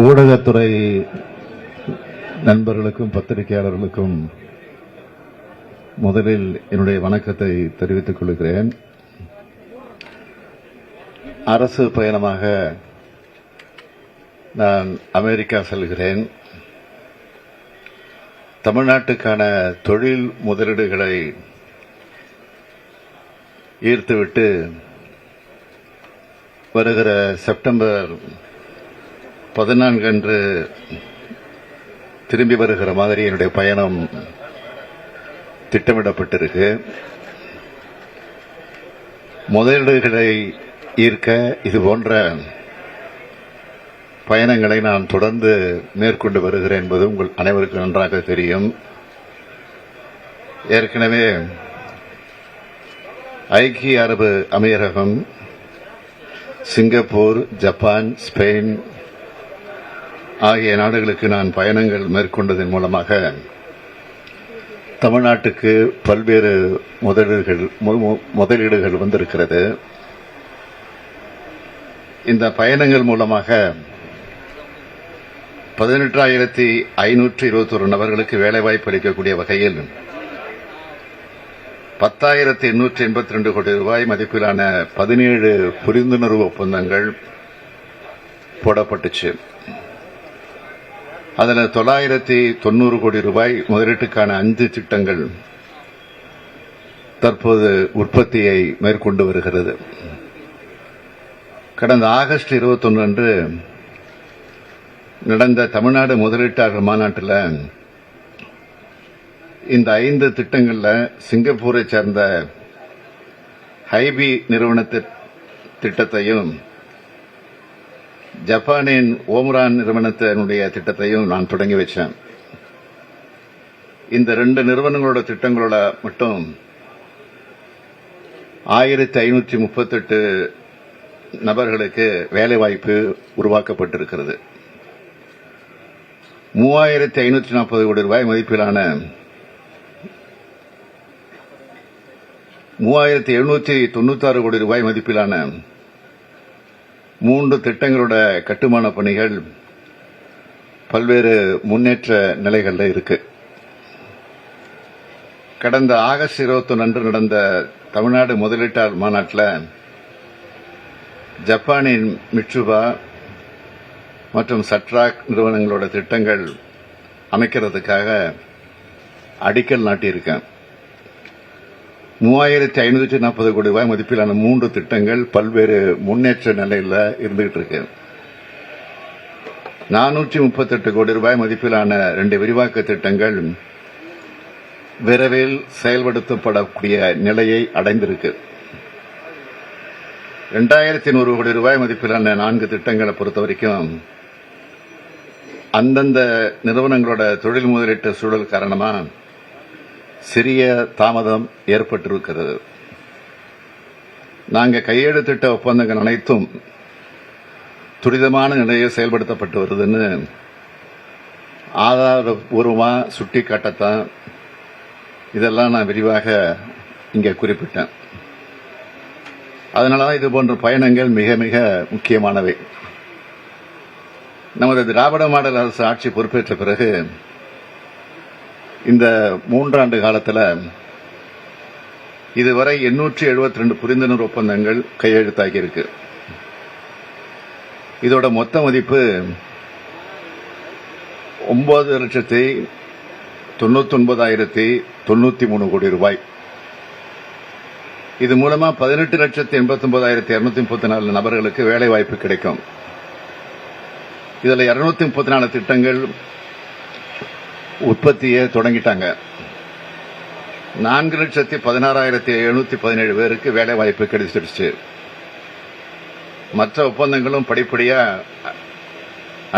ஊடகத்துறை நண்பர்களுக்கும் பத்திரிகையாளர்களுக்கும் முதலில் என்னுடைய வணக்கத்தை தெரிவித்துக் கொள்கிறேன். அரசு பயணமாக நான் அமெரிக்கா செல்கிறேன். தமிழ்நாட்டுக்கான தொழில் முதலீடுகளை ஈர்த்துவிட்டு வருகிற செப்டம்பர் 14 அன்று திரும்பி வருகிற மாதிரி என்னுடைய பயணம் திட்டமிடப்பட்டிருக்கு. முதலீடுகளை ஈர்க்க இது போன்ற பயணங்களை நான் தொடர்ந்து மேற்கொண்டு வருகிறேன் என்பது உங்கள் அனைவருக்கும் நன்றாக தெரியும். ஏற்கனவே ஐக்கிய அரபு அமீரகம், சிங்கப்பூர், ஜப்பான், ஸ்பெயின் ஆகிய நாடுகளுக்கு நான் பயணங்கள் மேற்கொண்டதன் மூலமாக தமிழ்நாட்டுக்கு பல்வேறு முதலீடுகள் வந்திருக்கிறது. இந்த பயணங்கள் மூலமாக 18,521 நபர்களுக்கு வேலைவாய்ப்பு அளிக்கக்கூடிய வகையில் 10,882 கோடி ரூபாய் மதிப்பிலான 17 புரிந்துணர்வு ஒப்பந்தங்கள் போடப்பட்டுச்சு. அதில் 990 கோடி ரூபாய் முதலீட்டுக்கான 5 திட்டங்கள் தற்போது உற்பத்தியை மேற்கொண்டு வருகிறது. கடந்த ஆகஸ்ட் 21 அன்று நடந்த தமிழ்நாடு முதலீட்டாளர் மாநாட்டில் இந்த 5 திட்டங்களில் சிங்கப்பூரை சேர்ந்த ஹைபி நிறுவன திட்டத்தையும் ஜப்பானின் ஓம்ரான் நிறுவனத்தினுடைய திட்டத்தையும் நான் தொடங்கி வச்சேன். இந்த 2 நிறுவனங்களோட திட்டங்களோட மட்டும் 1,538 நபர்களுக்கு வேலைவாய்ப்பு உருவாக்கப்பட்டிருக்கிறது. 3,540 கோடி ரூபாய் மதிப்பிலான 3,796 கோடி ரூபாய் மதிப்பிலான 3 திட்டங்களோட கட்டுமான பணிகள் பல்வேறு முன்னேற்ற நிலைகளில் இருக்கு. கடந்த ஆகஸ்ட் 21 அன்று நடந்த தமிழ்நாடு முதலீட்டாளர் மாநாட்டில் ஜப்பானின் மிட்சுபா மற்றும் சட்ராக் நிறுவனங்களோட திட்டங்கள் அமைக்கிறதுக்காக அடிக்கல் நாட்டியிருக்கேன். 3,540 கோடி ரூபாய் மதிப்பிலான 3 திட்டங்கள் பல்வேறு முன்னேற்ற நிலையில் இருந்துகிட்டு இருக்கு. 438 கோடி ரூபாய் மதிப்பிலான 2 விரிவாக்க திட்டங்கள் விரைவில் செயல்படுத்தப்படக்கூடிய நிலையை அடைந்திருக்கு. 2,100 கோடி ரூபாய் மதிப்பிலான 4 திட்டங்களை பொறுத்த வரைக்கும் அந்தந்த நிறுவனங்களோட தொழில் முதலீட்டு சூழல் காரணமாக சிறிய தாமதம் ஏற்பட்டிருக்கிறது. நாங்கள் கையெழுத்திட்ட ஒப்பந்தங்கள் அனைத்தும் துரிதமான நிலையில் செயல்படுத்தப்பட்டு வருதுன்னு ஆதாரபூர்வமாக சுட்டி காட்டத்தான் இதெல்லாம் நான் விரிவாக இங்கே குறிப்பிட்டேன். அதனாலதான் இது போன்ற பயணங்கள் மிக மிக முக்கியமானவை. நமது திராவிட மாடல் அரசு ஆட்சி பொறுப்பேற்ற பிறகு இந்த 3 ஆண்டு காலத்தில் இதுவரை 872 புரிந்துணர்வு ஒப்பந்தங்கள் கையெழுத்தாகி இருக்கு. இதோட மொத்த மதிப்பு 9,99,093 கோடி ரூபாய். இது மூலமா 18,89,234 நபர்களுக்கு வேலை வாய்ப்பு கிடைக்கும். இதுல 234 திட்டங்கள் உற்பத்தியை தொடங்கிட்டாங்க. 4,16,717 பேருக்கு வேலை வாய்ப்பு கிடைச்சிருச்சு. மற்ற ஒப்பந்தங்களும் படிப்படியா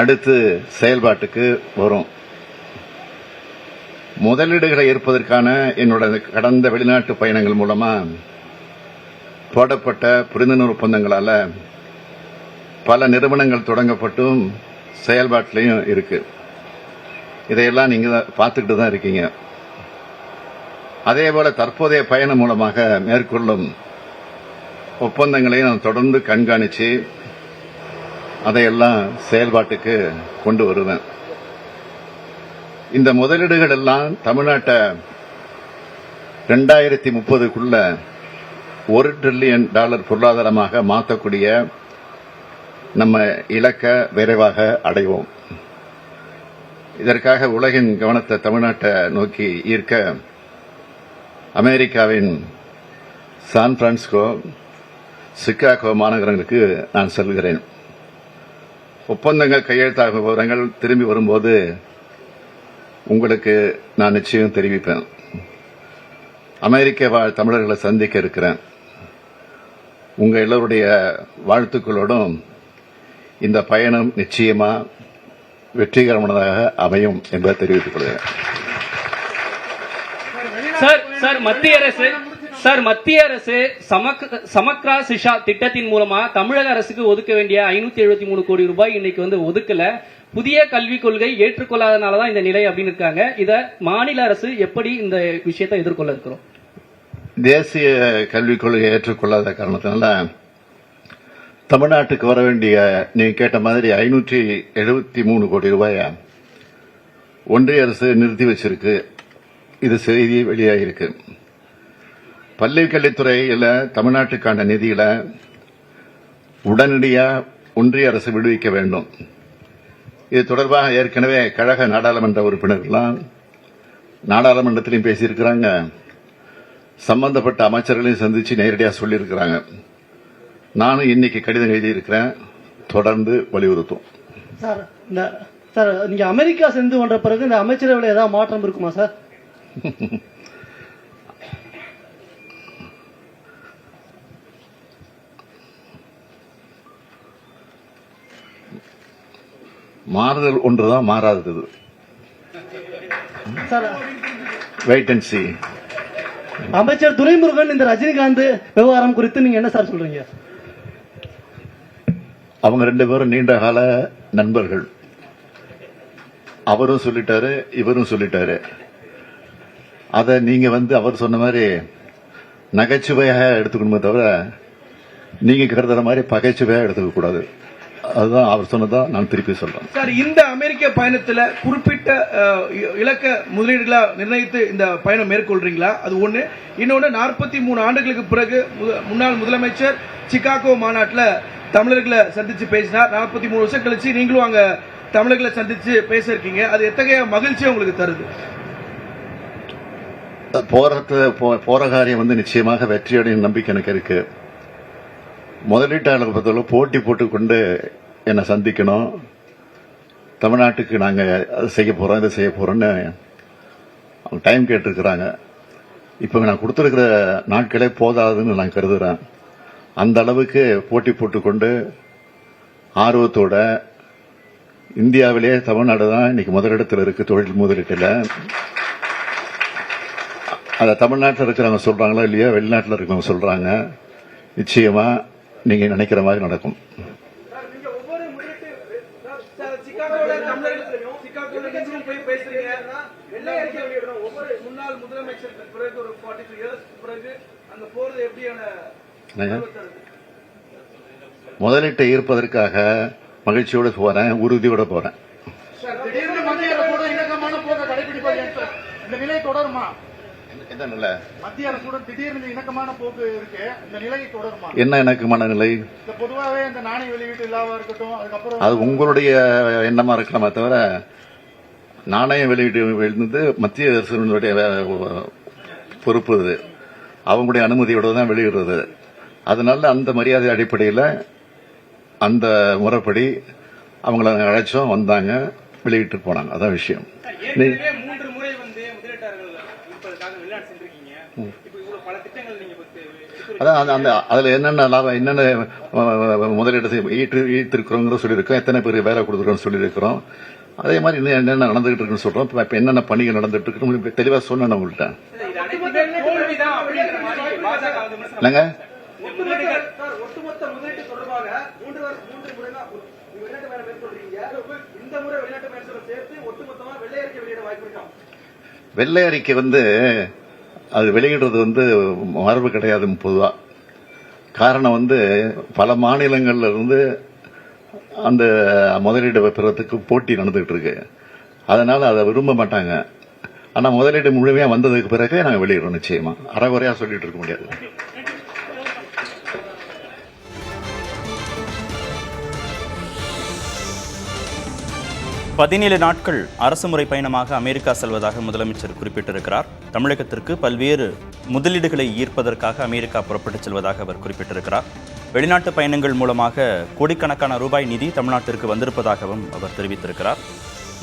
அடுத்து செயல்பாட்டுக்கு வரும். முதலீடுகளை ஈர்ப்பதற்கான என்னோட கடந்த வெளிநாட்டு பயணங்கள் மூலமா போடப்பட்ட புரிந்துணர்வு ஒப்பந்தங்களால பல நிறுவனங்கள் தொடங்கப்பட்டும் செயல்பாட்டிலையும் இருக்கு. இதையெல்லாம் நீங்க பார்த்துக்கிட்டு தான் இருக்கீங்க. அதேபோல தற்போதைய பயணம் மூலமாக மேற்கொள்ளும் ஒப்பந்தங்களை நான் தொடர்ந்து கண்காணித்து அதையெல்லாம் செயல்பாட்டுக்கு கொண்டு வருவேன். இந்த முதலீடுகள் எல்லாம் தமிழ்நாட்டை 2030க்குள்ள $1 டிரில்லியன் பொருளாதாரமாக மாற்றக்கூடிய நம்ம இலக்க விரைவாக அடைவோம். இதற்காக உலகின் கவனத்தை தமிழ்நாட்டை நோக்கி ஈர்க்க அமெரிக்காவின் சான் பிரான்சிஸ்கோ, சிகாகோ மாநகரங்களுக்கு நான் செல்கிறேன். ஒப்பந்தங்கள் கையெழுத்தாக விவரங்கள் திரும்பி வரும்போது உங்களுக்கு நான் நிச்சயம் தெரிவிப்பேன். அமெரிக்க வாழ் தமிழர்களை சந்திக்க இருக்கிறேன். உங்க எல்லோருடைய வாழ்த்துக்களோடும் இந்த பயணம் நிச்சயமா வெற்றிகரமானதாக அமையும் என்பதை தெரிவித்துக் கொள்கிறேன். மத்திய அரசு சமக்ரா சிஷா திட்டத்தின் மூலமா தமிழக அரசுக்கு ஒதுக்க வேண்டிய 573 கோடி ரூபாய் இன்னைக்கு ஒதுக்கல. புதிய கல்விக் கொள்கை ஏற்றுக்கொள்ளாதனாலதான் இந்த நிலை அப்படின்னு இருக்காங்க. இத மாநில அரசு எப்படி இந்த விஷயத்தை எதிர்கொள்ள இருக்கிறோம்? தேசிய கல்விக் கொள்கையை ஏற்றுக்கொள்ளாத காரணத்தினால தமிழ்நாட்டுக்கு வர வேண்டிய நீங்க கேட்ட மாதிரி 573 கோடி ரூபாய ஒன்றிய அரசு நிறுத்தி வச்சிருக்கு. இது செய்தி வெளியாகிருக்கு. பள்ளிக்கல்வித்துறையில தமிழ்நாட்டுக்கான நிதியில உடனடியாக ஒன்றிய அரசு விடுவிக்க வேண்டும். இது தொடர்பாக ஏற்கனவே கழக நாடாளுமன்ற உறுப்பினர்கள்லாம் நாடாளுமன்றத்திலையும் பேசியிருக்கிறாங்க. சம்பந்தப்பட்ட அமைச்சர்களையும் சந்திச்சு நேரடியாக சொல்லியிருக்கிறாங்க. நானும் இன்னைக்கு கடிதம் எழுதியிருக்கிறேன். தொடர்ந்து வலியுறுத்தும். சார் நீங்க அமெரிக்கா சென்று வந்த பிறகு இந்த அமைச்சரவையில் ஏதாவது மாற்றம் இருக்குமா சார்? மாறுதல் ஒன்றுதான் மாறாதது. வெயிட் அண்ட் சீ. அமைச்சர் துரைமுருகன் இந்த ரஜினிகாந்த் விவகாரம் குறித்து நீங்க என்ன சார் சொல்றீங்க? அவங்க 2 பேரும் நீண்ட கால நண்பர்கள். அவரும் சொல்லிட்டாரு, இவரும் சொல்லிட்டாரு. அத நீங்க அவர் சொன்ன மாதிரி நகைச்சுவையாக எடுத்துக்கணுமே தவிர நீங்க கருதுற மாதிரி பகைச்சுவையாக எடுத்துக்க கூடாது. அதுதான் அவர் சொன்னதா நான் திருப்பி சொல்றேன். சார், இந்த அமெரிக்க பயணத்துல குறிப்பிட்ட இலக்க முதலீடுகளா நிர்ணயித்து இந்த பயணம் மேற்கொள்றீங்களா? அது ஒண்ணு. இன்னொன்னு, 43 ஆண்டுகளுக்கு பிறகு முன்னாள் முதலமைச்சர் சிகாகோ மாநாட்டில் தமிழர்களை சந்திச்சு பேசினார். 43 வருஷம் கழிச்சு நீங்களும் அங்க தமிழர்களை சந்திச்சு பேச இருக்கீங்க. அது எத்தகைய மகிழ்ச்சியை உங்களுக்கு தருது? போற காரியம் நிச்சயமாக வெற்றியடையும் நம்பிக்கை எனக்கு இருக்கு. முதலீட்டாளர்கள் பொறுத்தவரை போட்டி போட்டுக்கொண்டு என்னை சந்திக்கணும். தமிழ்நாட்டுக்கு நாங்க அதை செய்ய போறோம், இதை செய்ய போறோம்னு அவங்க டைம் கேட்டிருக்கிறாங்க. இப்ப நான் கொடுத்திருக்கிற நாட்களே போதாதுன்னு நான் கருதுறேன். அந்த அளவுக்கு போட்டி போட்டுக்கொண்டு ஆர்வத்தோட இந்தியாவிலேயே தமிழ்நாடு தான் இன்னைக்கு முதலிடத்தில் இருக்கு தொழில் முதலீட்டில். அதை தமிழ்நாட்டில் இருக்கிறவங்க சொல்றாங்களா இல்லையா, வெளிநாட்டில் இருக்கிறவங்க சொல்றாங்க. நிச்சயமா நீங்க நினைக்கிற மாதிரி நடக்கும். முதலீட்டை ஈர்ப்பதற்காக மகிழ்ச்சியோடு போறேன், உறுதியோட போறேன். மத்திய அரசுடன் திடீர்னு இணக்கமான போக்கு இருக்கு. இந்த நிலை தொடருமா? என்ன இணக்கமான நிலை? பொதுவாகவே இந்த நாணய வெளியீட்டு இல்லாம இருக்கட்டும், அதுக்கப்புறம் அது உங்களுடைய எண்ணமா இருக்கலாமே தவிர நாணய வெளியீட்டு மத்திய அரசுடைய பொறுப்பு. இது அவங்களுடைய அனுமதியோட தான் வெளியிடுறது. அதனால அந்த மரியாதை அடிப்படையில் அந்த முறைப்படி அவங்கள அழைச்சோம், வந்தாங்க, வெளியிட்டு போனாங்க. அதான் விஷயம். அதான் அதுல என்னென்ன லாபம், என்னென்ன முதலீடு ஈர்த்திருக்கிறோம் சொல்லியிருக்கோம், எத்தனை பேர் வேலை கொடுத்துருக்கோம் சொல்லியிருக்கிறோம். அதே மாதிரி இன்னும் என்னென்ன நடந்துகிட்டு இருக்குன்னு சொல்றோம். இப்ப என்னென்ன பணிகள் நடந்துட்டு இருக்கு தெளிவா சொன்னேன் உங்கள்கிட்ட. இல்லங்க, வெள்ளை அறிக்கை அது வெளியிடுறது மரபு கிடையாது பொதுவா. காரணம் பல மாநிலங்கள்ல இருந்து அந்த முதலீடு பெறத்துக்கு போட்டி நடந்துகிட்டு இருக்கு. அதனால அதை விரும்ப மாட்டாங்க. ஆனா முதலீடு முழுமையா வந்ததுக்கு பிறகு நாங்கள் வெளியிடுறோம். நிச்சயமா அறகுறையா சொல்லிட்டு இருக்க முடியாது. பதினேழு நாட்கள் அரசுமுறை பயணமாக அமெரிக்கா செல்வதாக முதலமைச்சர் குறிப்பிட்டிருக்கிறார். தமிழகத்திற்கு பல்வேறு முதலீடுகளை ஈர்ப்பதற்காக அமெரிக்கா புறப்பட்டுச் செல்வதாக அவர் குறிப்பிட்டிருக்கிறார். வெளிநாட்டு பயணங்கள் மூலமாக கோடிக்கணக்கான ரூபாய் நிதி தமிழ்நாட்டிற்கு வந்திருப்பதாகவும் அவர் தெரிவித்திருக்கிறார்.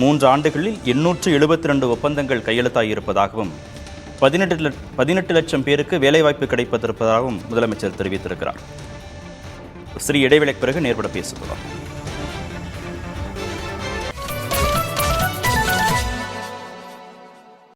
3 ஆண்டுகளில் 872 ஒப்பந்தங்கள் கையெழுத்தாகியிருப்பதாகவும் 18 லட்சம் பேருக்கு வேலைவாய்ப்பு கிடைப்பதற்காகவும் முதலமைச்சர் தெரிவித்திருக்கிறார். சிறிய இடைவேளைக்கு பிறகு நேர்பட பேசுகிறோம்.